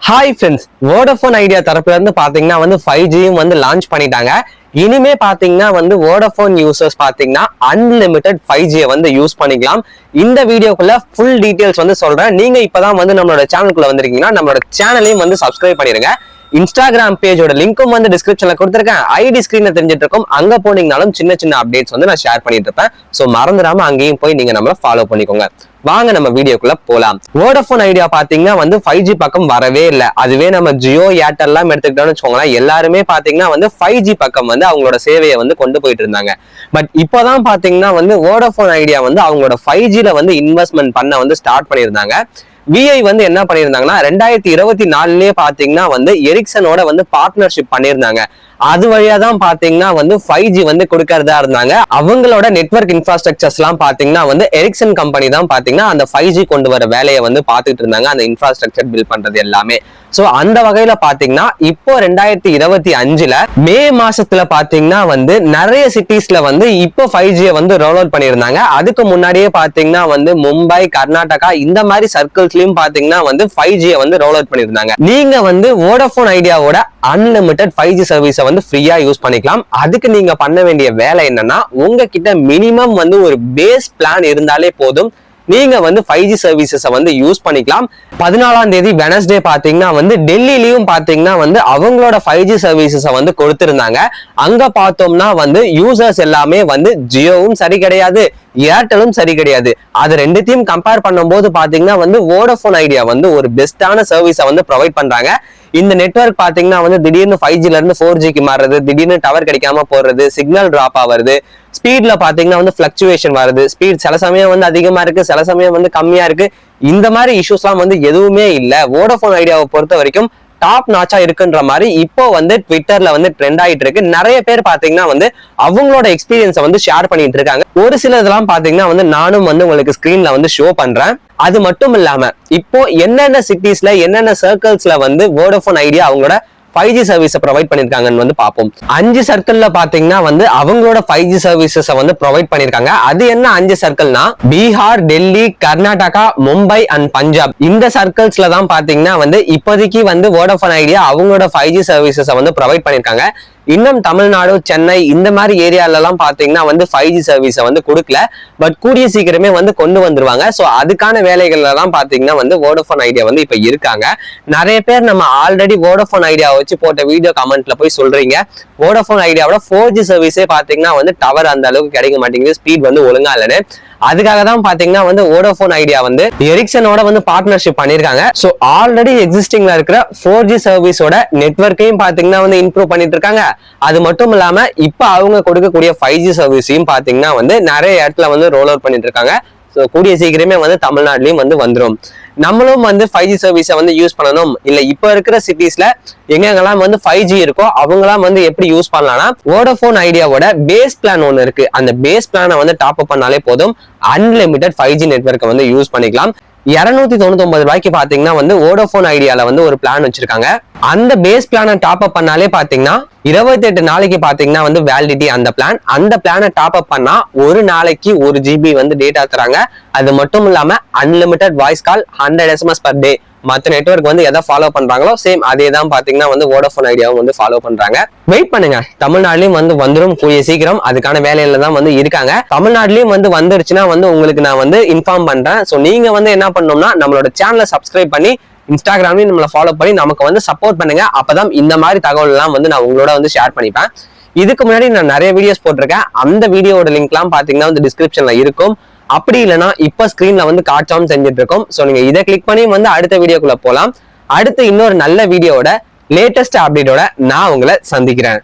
Hi friends, Vodafone idea தரப்புல இருந்து பாத்தீங்கன்னா 5Gயும் லான்ச் பண்ணிட்டாங்க. இனிமே பாத்தீங்கன்னா வோடஃபோன் யூசர்ஸ் பாத்தீங்கன்னா அன்லிமிட்டெட் 5G யூஸ் பண்ணிக்கலாம். இந்த வீடியோக்குள்ள ஃபுல் டீடைல்ஸ் சொல்றேன். நீங்க இப்பதான் நம்மளோட சேனலுக்குள்ள வந்திருக்கீங்கன்னா நம்மளோட சேனலையும் சப்ஸ்கிரைப் பண்ணிருங்க. இன்ஸ்டாகிராம் பேஜோட லிங்க்கும் டிஸ்கிரிப்ஷன்ல கொடுத்திருக்கேன். ஐடி ஸ்கிரீன்ல தெரிஞ்சிட்டு இருக்கும். அங்க போனீங்கனாலும் சின்ன சின்ன அப்டேட்ஸ் நான் ஷேர் பண்ணிட்டு இருப்பேன். சோ மறந்துடாம அங்கேயும் போய் நீங்க நம்மள ஃபாலோ பண்ணிக்கோங்க. வாங்க நம்ம வீடியோக்குள்ள போலாம். வோடஃபோன் ஐடியா பாத்தீங்கன்னா 5G பக்கம் வரவே இல்லை. அதுவே நம்ம ஜியோ ஏர்டெல் எல்லாம் எடுத்துக்கிட்டோம்னு வச்சுக்கோங்களேன், எல்லாருமே பாத்தீங்கன்னா 5G பக்கம் அவங்களோட சேவையை கொண்டு போயிட்டு இருந்தாங்க. பட் இப்போதான் பாத்தீங்கன்னா வோடஃபோன் ஐடியா அவங்களோட 5Gல இன்வெஸ்ட்மெண்ட் பண்ண ஸ்டார்ட் பண்ணியிருந்தாங்க. விஐ என்ன பண்ணியிருந்தாங்கன்னா 2024லயே பாத்தீங்கன்னா எரிக்சனோட பார்ட்னர்ஷிப் பண்ணியிருந்தாங்க. அது வழியா தான் பாத்தீங்கன்னா 5G கொடுக்கறதா இருந்தாங்க. அவங்களோட நெட்வொர்க் இன்ஃப்ராஸ்ட்ரக்சர்ஸ் எல்லாம் பாத்தீங்கன்னா எரிக்சன் கம்பெனி தான் பாத்தீங்கன்னா அந்த 5G கொண்டு வர வேலையை பாத்துட்டு இருந்தாங்க, அந்த இன்ஃப்ராஸ்ட்ரக்சர் பில்ட் பண்றது எல்லாமே. சோ அந்த வகையில பாத்தீங்கன்னா இப்போ 2025ல மே மாசத்துல பாத்தீங்கன்னா நிறைய சிட்டிஸ்ல இப்போ 5G ரோல் அவுட் பண்ணியிருந்தாங்க. அதுக்கு முன்னாடியே பாத்தீங்கன்னா மும்பை, கர்நாடகா இந்த மாதிரி சர்க்கிள்ஸ்லயும் பாத்தீங்கன்னா 5G ரோல் அவுட் பண்ணியிருந்தாங்க. நீங்க வோடஃபோன் ஐடியாவோட அன்லிமிட்டெட் 5G சர்வீஸை ஃப்ரீயா யூஸ் பண்ணிக்கலாம். அதுக்கு நீங்க பண்ண வேண்டிய வேலை என்னன்னா, உங்ககிட்ட மினிமம் ஒரு பேஸ் பிளான் இருந்தாலே போதும். நீங்க 5G சர்வீசஸ் யூஸ் பண்ணிக்கலாம். 14ஆம் தேதி வெனஸ்டே பாத்தீங்கன்னா டெல்லியிலயும் பாத்தீங்கன்னா அவங்களோட 5G சர்வீசஸ் கொடுத்திருந்தாங்க. அங்க பார்த்தோம்னா யூசர்ஸ் எல்லாமே ஜியோவும் சரி கிடையாது, ஏர்டெலும் சரி கிடையாது. அது ரெண்டுத்தையும் கம்பேர் பண்ணும்போது பாத்தீங்கன்னா வோடஃபோன் ஐடியா ஒரு பெஸ்டான சர்வீஸை ப்ரொவைட் பண்றாங்க. இந்த நெட்வொர்க் பாத்தீங்கன்னா திடீர்னு 5Gல இருந்து 4Gக்கு மாறுறது, திடீர்னு டவர் கிடைக்காம போறது, சிக்னல் டிராப் ஆகுறது, ஸ்பீட்ல பாத்தீங்கன்னா பிளக்சுவேஷன் வருது, ஸ்பீட் சில சமயம் அதிகமா இருக்கு, சில சமயம் கம்மியா இருக்கு. இந்த மாதிரி இஷ்யூஸ் எல்லாம் எதுவுமே இல்ல. வோடஃபோன் ஐடியாவை பொறுத்த வரைக்கும் டாப் நாச்சா இருக்குன்ற மாதிரி இப்போ ட்விட்டர்ல ட்ரெண்ட் ஆயிட்டு இருக்கு. நிறைய பேர் பாத்தீங்கன்னா அவங்களோட எக்ஸ்பீரியன்ஸை ஷேர் பண்ணிட்டு இருக்காங்க. ஒரு சில இதெல்லாம் பாத்தீங்கன்னா நானும் உங்களுக்கு ஸ்கிரீன்ல ஷோ பண்றேன். அது மட்டும் இல்லாம இப்போ என்னென்ன சிட்டிஸ்ல என்னென்ன சர்க்கிள்ஸ்ல வோடஃபோன் ஐடியா அவங்களோட 5G சர்வீஸை ப்ரொவைட் பண்ணிருக்காங்கன்னு பார்ப்போம். 5 சர்க்கிள்ல பாத்தீங்கன்னா அவங்களோட 5G சர்வீசஸ் ப்ரொவைட் பண்ணிருக்காங்க. அது என்ன 5 சர்க்கிள்னா, பீகார், டெல்லி, கர்நாடகா, மும்பை அண்ட் பஞ்சாப். இந்த சர்க்கிள்ஸ்ல தான் பாத்தீங்கன்னா இப்போதைக்கு வோடஃபோன் ஐடியா அவங்களோட 5G சர்வீசஸ் ப்ரொவைட் பண்ணிருக்காங்க. இன்னும் தமிழ்நாடு, சென்னை இந்த மாதிரி ஏரியால எல்லாம் பாத்தீங்கன்னா 5G சர்வீஸை கொடுக்கல. பட் கூடிய சீக்கிரமே கொண்டு வந்துருவாங்க. சோ அதுக்கான வேலைகள்ல தான் பாத்தீங்கன்னா வோடஃபோன் ஐடியா இப்ப இருக்காங்க. நிறைய பேர் நம்ம ஆல்ரெடி வோடஃபோன் ஐடியா வச்சு போட்ட வீடியோ கமெண்ட்ல போய் சொல்றீங்க, வோடஃபோன் ஐடியாவோட 4G சர்வீஸே பாத்தீங்கன்னா டவர் அந்த அளவுக்கு கிடைக்க மாட்டேங்குது, ஸ்பீட் ஒழுங்கா இல்லைன்னு. அதுக்காக தான் பாத்தீங்கன்னா வோடஃபோன் ஐடியா எரிக்சனோட பார்ட்னர்ஷிப் பண்ணிருக்காங்க. சோ ஆல்ரெடி எக்ஸிஸ்டிங்ல இருக்கிற 4G சர்வீஸோட நெட்வொர்க்கையும் பாத்தீங்கன்னா இம்ப்ரூவ் பண்ணிட்டு இருக்காங்க. அது மட்டும் இல்லாம இப்ப அவங்க கொடுக்கக்கூடிய 5G சர்வீஸையும் பாத்தீங்கன்னா நிறைய இடத்துல ரோல் அவுட் பண்ணிட்டு இருக்காங்க. சோ கூடிய சீக்கிரமே தமிழ்நாட்டிலயும் வந்துரும். நம்மளும் 5G சர்வீஸை யூஸ் பண்ணணும், இல்ல இப்ப இருக்கிற சிட்டிஸ்ல எங்கெங்கெல்லாம் 5G இருக்கோ அவங்கெல்லாம் எப்படி யூஸ் பண்ணலாம்னா, வோடஃபோன் ஐடியாவோட பேஸ் பிளான் ஒண்ணு இருக்கு. அந்த பேஸ் பிளானை டாப் அப் பண்ணாலே போதும், அன்லிமிட்டெட் 5G நெட்வொர்க்கை யூஸ் பண்ணிக்கலாம். 299 ரூபாய்க்கு பாத்தீங்கன்னா வோடஃபோன் ஐடியால ஒரு பிளான் வச்சிருக்காங்க. அந்த பேஸ் பிளானை டாப் அப் பண்ணாலே பாத்தீங்கன்னா 28 நாளைக்கு பாத்தீங்கன்னா வேலிடிட்டி அந்த பிளான். அந்த பிளானை டாப் அப் பண்ணா ஒரு நாளைக்கு 1 GB டேட்டா தராங்க. அது மட்டும் இல்லாம unlimited voice call, 100 SMS per day. மற்ற நெட்வொர்க் எதை ஃபாலோ பண்றாங்களோ சேம் அதே தான் பாத்தீங்கன்னா வோடஃபோன் ஐடியாவும் ஃபாலோ பண்றாங்க. வெயிட் பண்ணுங்க, தமிழ்நாட்டிலயும் வந்துரும் கூடிய சீக்கிரம். அதுக்கான வேலையில தான் இருக்காங்க. தமிழ்நாட்டிலயும் வந்துருச்சுன்னா உங்களுக்கு நான் இன்ஃபார்ம் பண்றேன். சோ நீங்க என்ன பண்ணணும்னா நம்மளோட சேனலை சப்ஸ்கிரைப் பண்ணி இன்ஸ்டாகிராம்லயும் நம்மளை ஃபாலோ பண்ணி நமக்கு சப்போர்ட் பண்ணுங்க. அப்பதான் இந்த மாதிரி தகவல் எல்லாம் நான் உங்களோட ஷேர் பண்ணிப்பேன். இதுக்கு முன்னாடி நான் நிறைய வீடியோஸ் போட்டிருக்கேன். அந்த வீடியோட லிங்க் எல்லாம் பாத்தீங்கன்னா டிஸ்கிரிப்ஷன்ல இருக்கும். அப்படி இல்லைன்னா இப்ப ஸ்கிரீன்ல காட்சாவும் செஞ்சுட்டு இருக்கோம். சோ நீங்க இதை கிளிக் பண்ணி அடுத்த வீடியோக்குள்ள போலாம். அடுத்து இன்னொரு நல்ல வீடியோட லேட்டஸ்ட் அப்டேட்டோட நான் உங்களை சந்திக்கிறேன்.